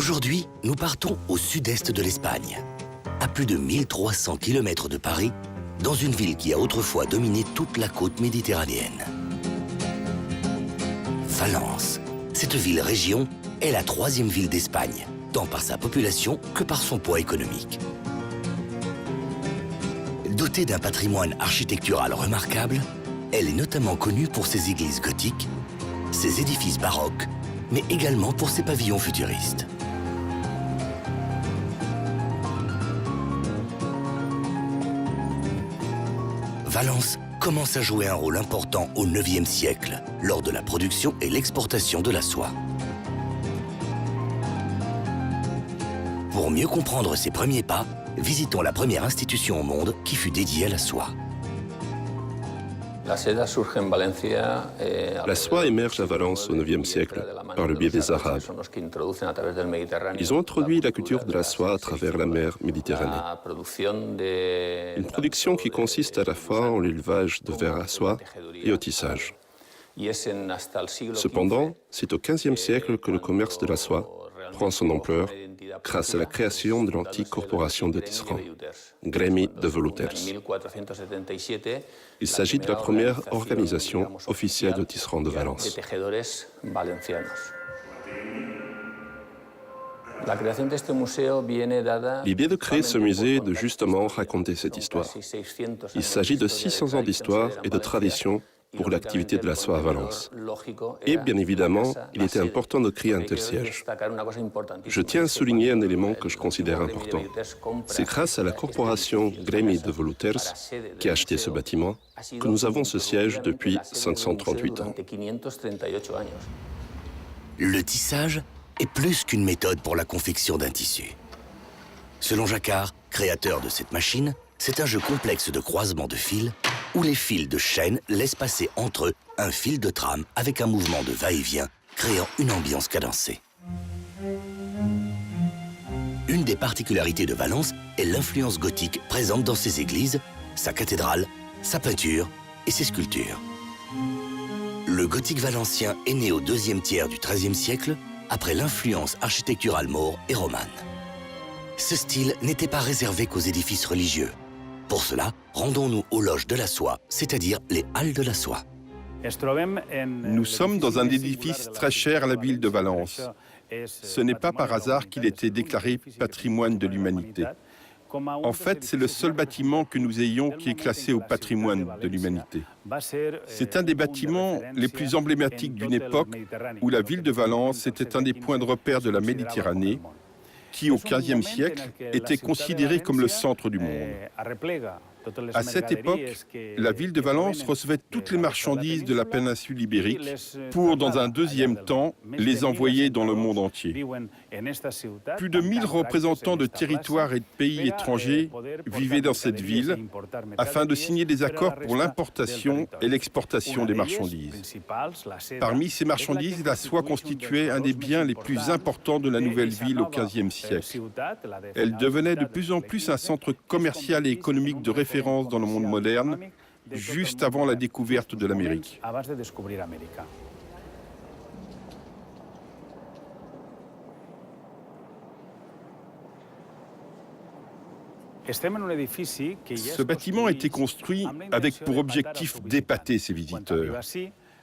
Aujourd'hui, nous partons au sud-est de l'Espagne, à plus de 1300 km de Paris, dans une ville qui a autrefois dominé toute la côte méditerranéenne. Valence. Cette ville-région est la troisième ville d'Espagne, tant par sa population que par son poids économique. Dotée d'un patrimoine architectural remarquable, elle est notamment connue pour ses églises gothiques, ses édifices baroques, mais également pour ses pavillons futuristes. Valence commence à jouer un rôle important au IXe siècle, lors de la production et l'exportation de la soie. Pour mieux comprendre ses premiers pas, visitons la première institution au monde qui fut dédiée à la soie. La soie émerge à Valence au IXe siècle par le biais des Arabes. Ils ont introduit la culture de la soie à travers la mer Méditerranée. Une production qui consiste à la fois en l'élevage de vers à soie et au tissage. Cependant, c'est au XVe siècle que le commerce de la soie prend son ampleur grâce à la création de l'antique corporation de tisserands, Gremi de Veluters. Il s'agit de la première organisation officielle de tisserands de Valence. L'idée de créer ce musée est de justement raconter cette histoire. Il s'agit de 600 ans d'histoire et de tradition pour l'activité de la soie à Valence. Et bien évidemment, il était important de créer un tel siège. Je tiens à souligner un élément que je considère important. C'est grâce à la corporation Gremi de Veluters, qui a acheté ce bâtiment, que nous avons ce siège depuis 538 ans. Le tissage est plus qu'une méthode pour la confection d'un tissu. Selon Jacquard, créateur de cette machine, c'est un jeu complexe de croisement de fils où les fils de chaîne laissent passer entre eux un fil de trame avec un mouvement de va-et-vient, créant une ambiance cadencée. Une des particularités de Valence est l'influence gothique présente dans ses églises, sa cathédrale, sa peinture et ses sculptures. Le gothique valencien est né au deuxième tiers du XIIIe siècle, après l'influence architecturale maure et romane. Ce style n'était pas réservé qu'aux édifices religieux. Pour cela, rendons-nous aux loges de la soie, c'est-à-dire les halles de la soie. Nous sommes dans un édifice très cher à la ville de Valence. Ce n'est pas par hasard qu'il était déclaré patrimoine de l'humanité. En fait, c'est le seul bâtiment que nous ayons qui est classé au patrimoine de l'humanité. C'est un des bâtiments les plus emblématiques d'une époque où la ville de Valence était un des points de repère de la Méditerranée, qui, au XVe siècle, était considéré comme le centre du monde. À cette époque, la ville de Valence recevait toutes les marchandises de la péninsule ibérique pour, dans un deuxième temps, les envoyer dans le monde entier. Plus de 1000 représentants de territoires et de pays étrangers vivaient dans cette ville afin de signer des accords pour l'importation et l'exportation des marchandises. Parmi ces marchandises, la soie constituait un des biens les plus importants de la nouvelle ville au XVe siècle. Elle devenait de plus en plus un centre commercial et économique de référence dans le monde moderne, juste avant la découverte de l'Amérique. Ce bâtiment a été construit avec pour objectif d'épater ses visiteurs.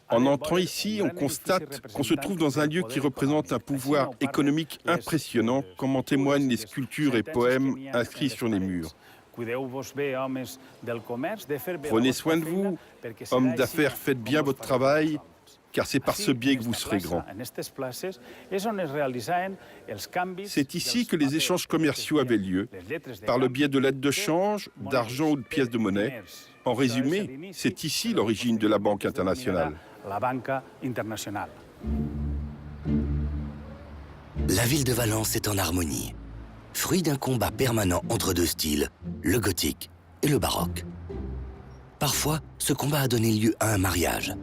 En entrant ici, on constate qu'on se trouve dans un lieu qui représente un pouvoir économique impressionnant, comme en témoignent les sculptures et poèmes inscrits sur les murs. Prenez soin de vous, hommes d'affaires, faites bien votre travail, car c'est par ce biais que vous serez grand. C'est ici que les échanges commerciaux avaient lieu, par le biais de lettres de change, d'argent ou de pièces de monnaie. En résumé, c'est ici l'origine de la Banque internationale. La ville de Valence est en harmonie, fruit d'un combat permanent entre deux styles, le gothique et le baroque. Parfois, ce combat a donné lieu à un mariage.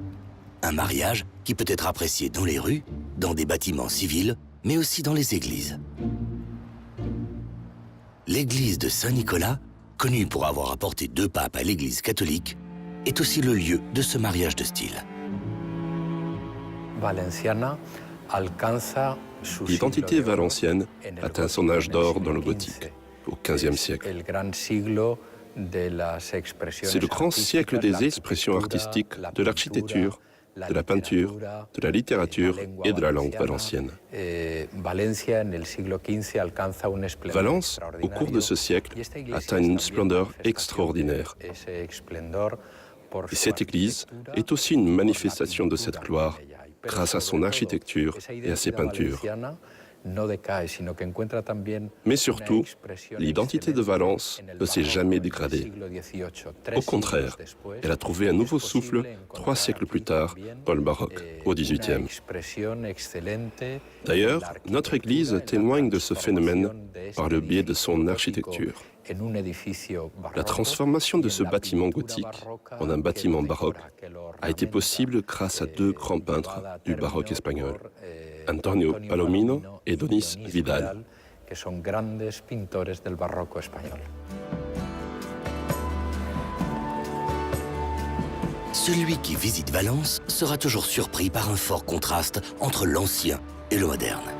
Un mariage qui peut être apprécié dans les rues, dans des bâtiments civils, mais aussi dans les églises. L'église de Saint-Nicolas, connue pour avoir apporté 2 papes à l'église catholique, est aussi le lieu de ce mariage de style. Valenciana alcanza L'identité valencienne atteint son âge d'or dans le gothique, au XVe siècle. C'est le grand siècle des expressions artistiques, de l'architecture, de la peinture, de la littérature et de la langue valencienne. Valence, au cours de ce siècle, atteint une splendeur extraordinaire. Et cette église est aussi une manifestation de cette gloire grâce à son architecture et à ses peintures. Mais surtout, l'identité de Valence ne s'est jamais dégradée. Au contraire, elle a trouvé un nouveau souffle 3 siècles plus tard, dans le baroque, au XVIIIe. D'ailleurs, notre église témoigne de ce phénomène par le biais de son architecture. La transformation de ce bâtiment gothique en un bâtiment baroque a été possible grâce à 2 grands peintres du baroque espagnol, Antonio Palomino et Donis Vidal. Celui qui visite Valence sera toujours surpris par un fort contraste entre l'ancien et le moderne.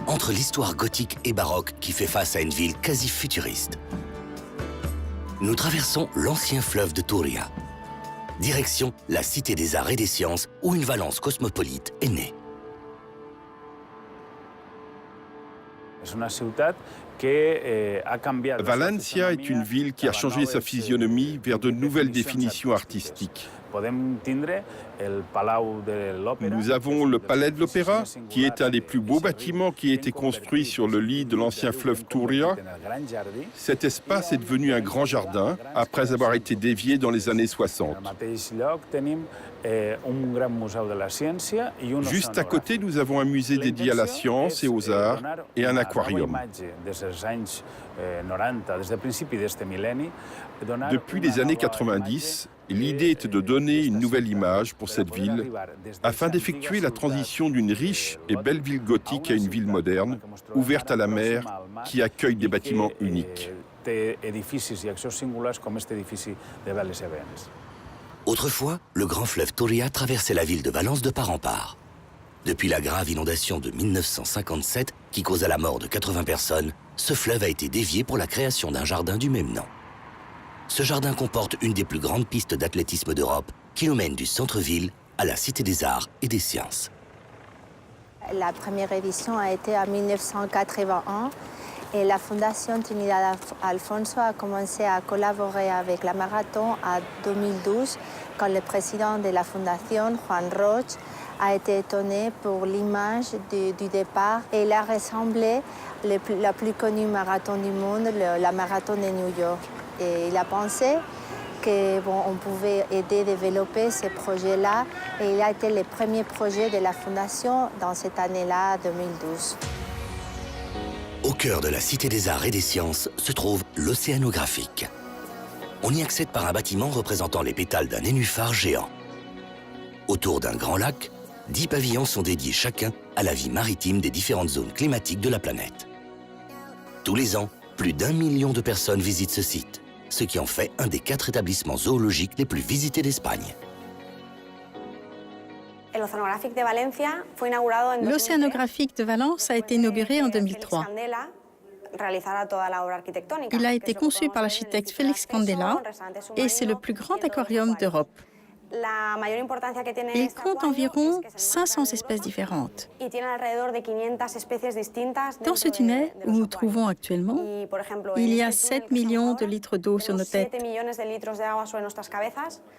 Entre l'histoire gothique et baroque qui fait face à une ville quasi futuriste. Nous traversons l'ancien fleuve de Túria. Direction la Cité des Arts et des Sciences où une Valence cosmopolite est née. Valencia est une ville qui a changé sa physionomie vers de nouvelles définitions artistiques. Nous avons le Palais de l'Opéra, qui est un des plus beaux bâtiments qui a été construit sur le lit de l'ancien fleuve Túria. Cet espace est devenu un grand jardin après avoir été dévié dans les années 60. Juste à côté, nous avons un musée dédié à la science et aux arts et un aquarium. Depuis les années 90, l'idée était de donner une nouvelle image pour cette ville afin d'effectuer la transition d'une riche et belle ville gothique à une ville moderne, ouverte à la mer, qui accueille des bâtiments uniques. Autrefois, le grand fleuve Túria traversait la ville de Valence de part en part. Depuis la grave inondation de 1957, qui causa la mort de 80 personnes, ce fleuve a été dévié pour la création d'un jardin du même nom. Ce jardin comporte une des plus grandes pistes d'athlétisme d'Europe qui nous mène du centre-ville à la Cité des Arts et des Sciences. La première édition a été en 1981 et la Fondation Trinidad Alfonso a commencé à collaborer avec la marathon en 2012 quand le président de la Fondation, Juan Roig, a été étonné pour l'image du départ et il a ressemblé la plus connue marathon du monde, la marathon de New York. Et il a pensé qu'on pouvait aider à développer ce projet-là et il a été le premier projet de la Fondation dans cette année-là, 2012. Au cœur de la Cité des Arts et des Sciences se trouve l'Océanographique. On y accède par un bâtiment représentant les pétales d'un nénuphar géant. Autour d'un grand lac, 10 pavillons sont dédiés chacun à la vie maritime des différentes zones climatiques de la planète. Tous les ans, plus d'1 million de personnes visitent ce site, ce qui en fait un des 4 établissements zoologiques les plus visités d'Espagne. L'Océanographique de Valence a été inauguré en 2003. Il a été conçu par l'architecte Félix Candela et c'est le plus grand aquarium d'Europe. Il compte environ 500 espèces différentes. Dans ce tunnel où nous nous trouvons actuellement, il y a 7 millions de litres d'eau sur nos têtes,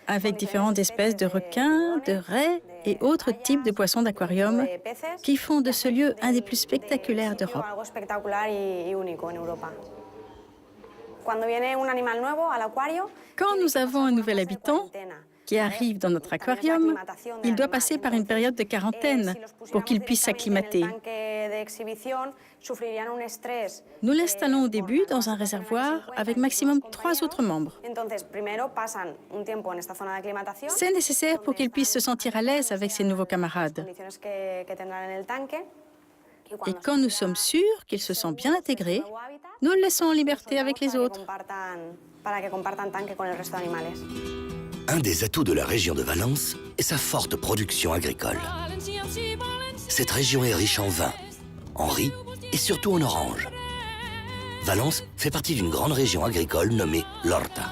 avec différentes espèces de requins, de raies et autres types de poissons d'aquarium qui font de ce lieu un des plus spectaculaires d'Europe. Quand nous avons un nouvel habitant qui arrive dans notre aquarium, il doit passer par une période de quarantaine pour qu'il puisse s'acclimater. Nous l'installons au début dans un réservoir avec maximum 3 autres membres. C'est nécessaire pour qu'il puisse se sentir à l'aise avec ses nouveaux camarades. Et quand nous sommes sûrs qu'il se sent bien intégré, nous le laissons en liberté avec les autres. Un des atouts de la région de Valence est sa forte production agricole. Cette région est riche en vin, en riz et surtout en oranges. Valence fait partie d'une grande région agricole nommée l'Horta.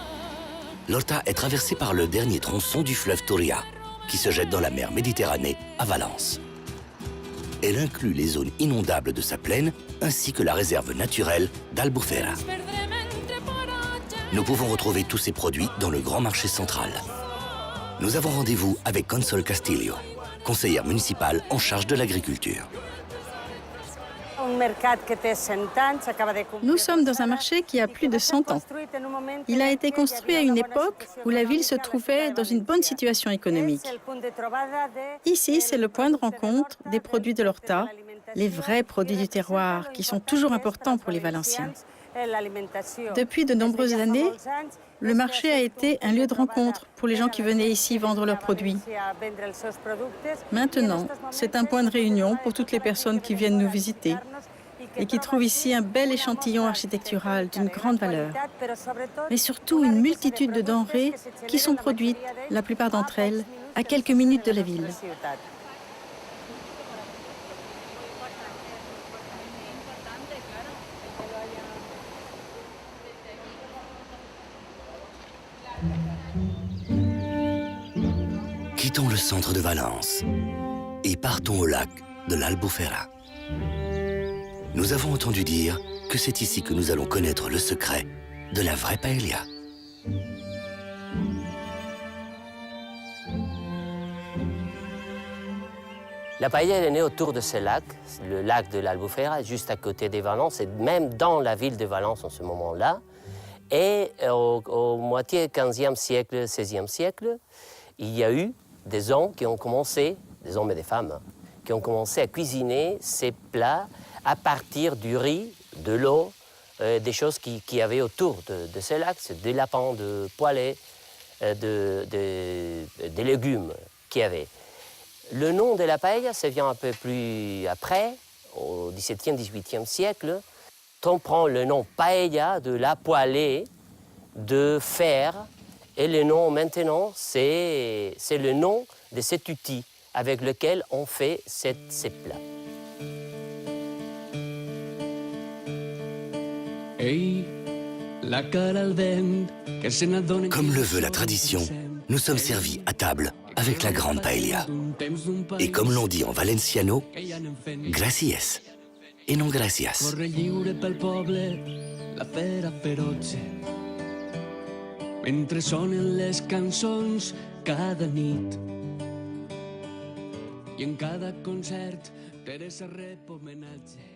L'Horta est traversée par le dernier tronçon du fleuve Turia, qui se jette dans la mer Méditerranée à Valence. Elle inclut les zones inondables de sa plaine ainsi que la réserve naturelle d'Albufera. Nous pouvons retrouver tous ces produits dans le grand marché central. Nous avons rendez-vous avec Consol Castillo, conseillère municipale en charge de l'agriculture. Nous sommes dans un marché qui a plus de 100 ans. Il a été construit à une époque où la ville se trouvait dans une bonne situation économique. Ici, c'est le point de rencontre des produits de l'Horta, les vrais produits du terroir qui sont toujours importants pour les Valenciens. Depuis de nombreuses années, le marché a été un lieu de rencontre pour les gens qui venaient ici vendre leurs produits. Maintenant, c'est un point de réunion pour toutes les personnes qui viennent nous visiter et qui trouvent ici un bel échantillon architectural d'une grande valeur, mais surtout une multitude de denrées qui sont produites, la plupart d'entre elles, à quelques minutes de la ville. Quittons le centre de Valence et partons au lac de l'Albufera. Nous avons entendu dire que c'est ici que nous allons connaître le secret de la vraie paella. La paella est née autour de ce lac, le lac de l'Albufera, juste à côté de Valence, et même dans la ville de Valence en ce moment-là. Et au moitié 15e siècle, 16e siècle, il y a eu des hommes qui ont commencé, des hommes et des femmes, qui ont commencé à cuisiner ces plats à partir du riz, de l'eau, des choses qu'il y avait autour de ce lac, des lapins, de poêlés, des légumes qu'il y avait. Le nom de la paella, ça vient un peu plus après, au XVIIe, XVIIIe siècle. On prend le nom paella de la poêlée de fer, et le nom maintenant, c'est le nom de cet outil avec lequel on fait ces plats. Comme le veut la tradition, nous sommes servis à table avec la grande paella. Et comme l'on dit en valenciano, gracias et non gracias. Mentre sonen les cançons cada nit i en cada concert Teresa rep homenatge.